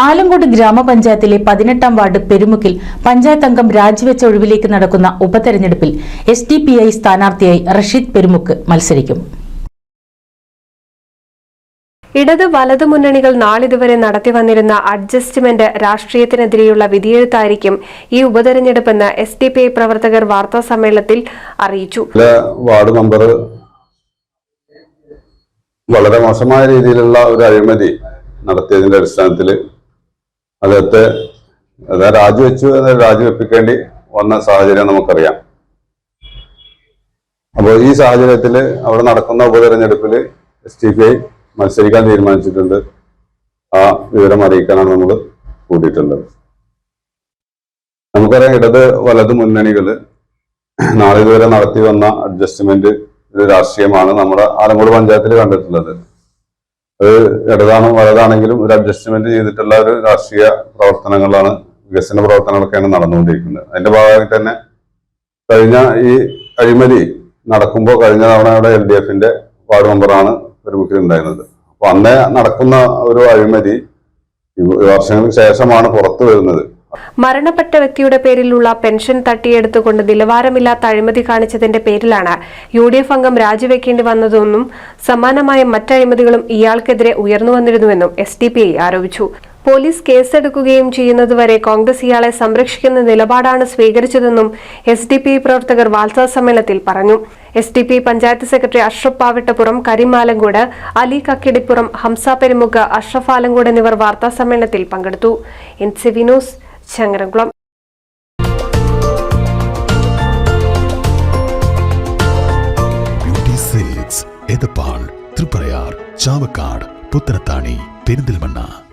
ആലങ്കോട് ഗ്രാമപഞ്ചായത്തിലെ 18-ാം വാർഡ് പെരുമുക്കിൽ പഞ്ചായത്ത് അംഗം രാജിവെച്ച ഒഴിവിലേക്ക് നടക്കുന്ന ഉപതെരഞ്ഞെടുപ്പിൽ SDPI സ്ഥാനാർത്ഥിയായി റഷീദ് പെരുമുക്ക് മത്സരിക്കും. ഇടത് വലത് മുന്നണികൾ നാളിതുവരെ നടത്തിവന്നിരുന്ന അഡ്ജസ്റ്റ്മെന്റ് രാഷ്ട്രീയത്തിനെതിരെയുള്ള വിധിയെഴുത്തായിരിക്കും ഈ ഉപതെരഞ്ഞെടുപ്പെന്ന് SDPI പ്രവർത്തകർ വാർത്താസമ്മേളനത്തിൽ അറിയിച്ചു. വാർഡ് മെമ്പർ വളരെ മോശമായ രീതിയിലുള്ള ഒരു അഴിമതി നടത്തിയതിന്റെ അടിസ്ഥാനത്തിൽ അദ്ദേഹത്തെ രാജിവെപ്പിക്കേണ്ടി വന്ന സാഹചര്യം നമുക്കറിയാം. അപ്പോൾ ഈ സാഹചര്യത്തിൽ അവിടെ നടക്കുന്ന ഉപതെരഞ്ഞെടുപ്പിൽ SDPI മത്സരിക്കാൻ തീരുമാനിച്ചിട്ടുണ്ട്. ആ വിവരം അറിയിക്കാനാണ് നമ്മൾ കൂടിയിട്ടുള്ളത്. നമുക്കറിയാം, ഇടത് വലത് മുന്നണികൾ നാളിതുവരെ നടത്തി വന്ന അഡ്ജസ്റ്റ്മെന്റ് ഒരു രാഷ്ട്രീയമാണ് നമ്മുടെ ആലങ്കോട് പഞ്ചായത്തിൽ കണ്ടിട്ടുള്ളത്. അത് ഇടതാണോ വലതാണെങ്കിലും ഒരു അഡ്ജസ്റ്റ്മെന്റ് ചെയ്തിട്ടുള്ള ഒരു രാഷ്ട്രീയ പ്രവർത്തനങ്ങളാണ്, വികസന പ്രവർത്തനങ്ങളൊക്കെയാണ് നടന്നുകൊണ്ടിരിക്കുന്നത്. അതിന്റെ ഭാഗമായി തന്നെ കഴിഞ്ഞ ഈ അഴിമതി നടക്കുമ്പോൾ കഴിഞ്ഞ തവണ അവിടെ LDFന്റെ വാർഡ് മെമ്പറാണ് പെരുമുക്കിൽ ഉണ്ടായിരുന്നത്. അപ്പൊ അന്നേ നടക്കുന്ന ഒരു അഴിമതി വർഷങ്ങൾക്ക് ശേഷമാണ് പുറത്തു വരുന്നത്. മരണപ്പെട്ട വ്യക്തിയുടെ പേരിലുള്ള പെൻഷൻ തട്ടിയെടുത്തുകൊണ്ട് നിലവാരമില്ലാത്ത അഴിമതി കാണിച്ചതിന്റെ പേരിലാണ് UDF അംഗം രാജിവെക്കേണ്ടി വന്നതെന്നും സമാനമായ മറ്റഴിമതികളും ഇയാൾക്കെതിരെ ഉയർന്നു വന്നിരുന്നുവെന്നും SDPI ആരോപിച്ചു. പോലീസ് കേസെടുക്കുകയും ചെയ്യുന്നതുവരെ കോൺഗ്രസ് ഇയാളെ സംരക്ഷിക്കുന്ന നിലപാടാണ് സ്വീകരിച്ചതെന്നും SDPI പ്രവർത്തകർ വാർത്താസമ്മേളനത്തിൽ പറഞ്ഞു. SDPI പഞ്ചായത്ത് സെക്രട്ടറി അഷ്റഫ് പാവിട്ടപ്പുറം, കരീം ആലങ്കോട്, അലി കക്കിടിപ്പുറം, ഹംസ പെരുമുക്ക്, അഷ്റഫ് ആലങ്കോട് എന്നിവർ വാർത്താസമ്മേളനത്തിൽ പങ്കെടുത്തു. NCV news, Changaramkulam. എടപ്പാൾ, തൃപ്രയാർ, ചാവക്കാട്, പുത്തനത്താണി, പെരിന്തൽമണ്ണ.